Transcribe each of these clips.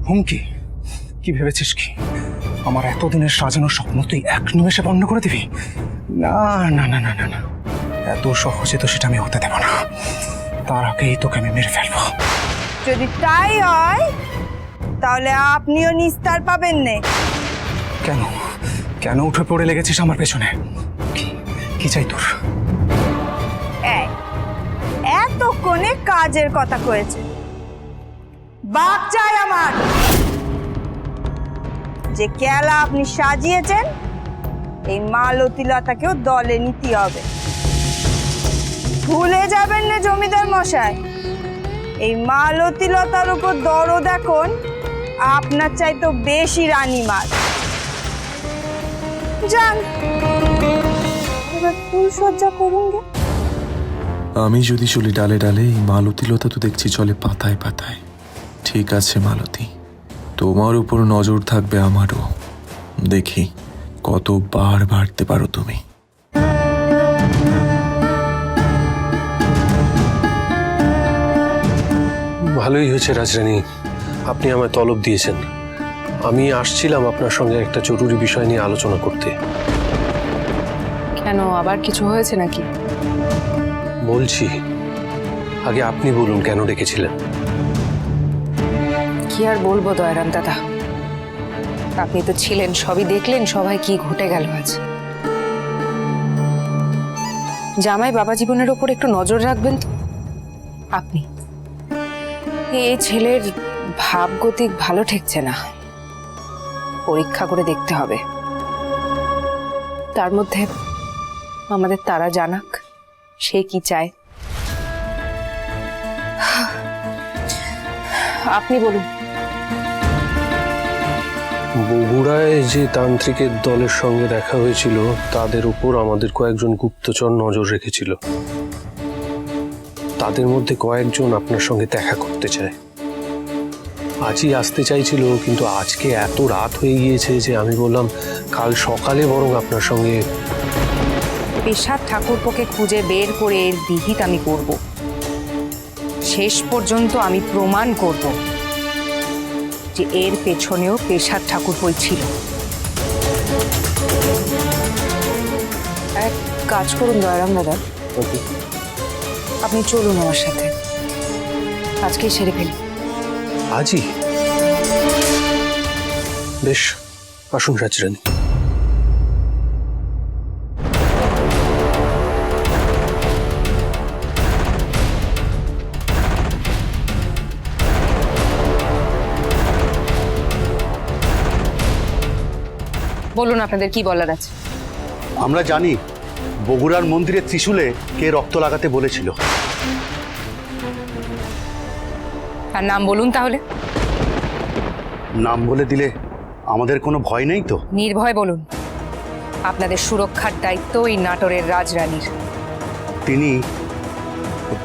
হুমকি? কি ভেবেছিস কি আমার এতদিনের সাজানো স্বপ্ন তুই এক নিমেষে বন্ধ করে দিবি? না না না না না না, এত সহজে তো সেটা আমি হতে দেব না। তার আগেই তোকে আমি মেরে ফেলবো। যদি তাই হয় তাহলে আপনিও নিস্তার পাবেন না। কেন কেন উঠে পড়ে লেগেছিস আমার পেছনে? কি কি চাই তোর? এতক্ষণে কাজের কথা কয়েছে, বাঘ চাই আমার। যে খেলা আপনি সাজিয়েছেন এই মালতীলতাকেও দলে নিতে হবে। ভুলে যাবেন না জমিদার মশাই, এই মালতীলতার উপর দরদ এখন আপনার চাইতো বেশি রানীমার। যান এবার ফুল সজ্জা করুন গে। আমি যদি চলি ডালে ডালে, এই মালতীলতা তো দেখছি চলে পাতায় পাতায়। ঠিক আছে মালতী, তোমার উপর নজর থাকবে আমারও। দেখি কতবার বাড়তে পারো তুমি। ভালোই হয়েছে রাজরানী, আপনি আমায় তলব দিয়েছেন। আমি আসছিলাম আপনার সঙ্গে একটা জরুরি বিষয় নিয়ে আলোচনা করতে। কেন, আবার কিছু হয়েছে নাকি? বলছি, আগে আপনি বলুন কেন ডেকেছিলেন? কি আর বলবো দয়ারাম দাদা, আপনি তো ছিলেন, সবই দেখলেন সবাই কি ঘটে গেল আজ। জামাই বাবা জীবনের ওপর একটু নজর রাখবেন তো। আপনি এই ছেলের ভাবগতিক ভালো ঠেকছে না, পরীক্ষা করে দেখতে হবে। তার মধ্যে আমাদের তারা জানাক সে কি চায়। আপনি বলুন। বগুড়ায় যে তান্ত্রিকের দলের সঙ্গে দেখা হয়েছিল তাদের উপর আমাদের কয়েকজন গুপ্তচর নজর রেখেছিল। তাদের মধ্যে কয়েকজন আপনার সঙ্গে দেখা করতে চায়। আজই আসতে চাইছিল, কিন্তু আজকে এত রাত হয়ে গিয়েছে যে আমি বললাম কাল সকালে বরং আপনার সঙ্গে। পেশার ঠাকুরপোকে খুঁজে বের করে এর বিহিত আমি করব। শেষ পর্যন্ত আমি প্রমাণ করব যে এর পেছনেও পেশার ঠাকুরপোই ছিল। এক কাজ করুন দয়ারাম দাদা, আপনি চলুন আমার সাথে, আজকেই সেরে ফেলি। আজই? বেশ, আসুন রাজরানী। বলুন আপনাদের কি বলার আছে। আমরা জানি বগুড়ার মন্দিরের ত্রিশূলে কে রক্ত লাগাতে বলেছিল। আর নাম বলুন তাহলে। নাম বলে দিলে আমাদের কোনো ভয় নেই তো? নির্ভয় বলুন। আপনাদের সুরক্ষার দায়িত্ব এই নাটোরের রাজরানীর।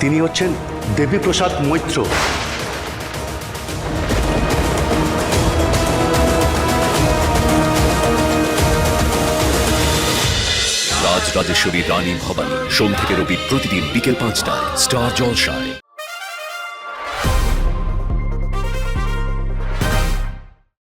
তিনি হচ্ছেন দেবীপ্রসাদ মৈত্র। রাজরাজেশ্বরী রানী ভবানী, সোম থেকে রবি প্রতিদিন বিকেল 5টায় স্টার জলসায়।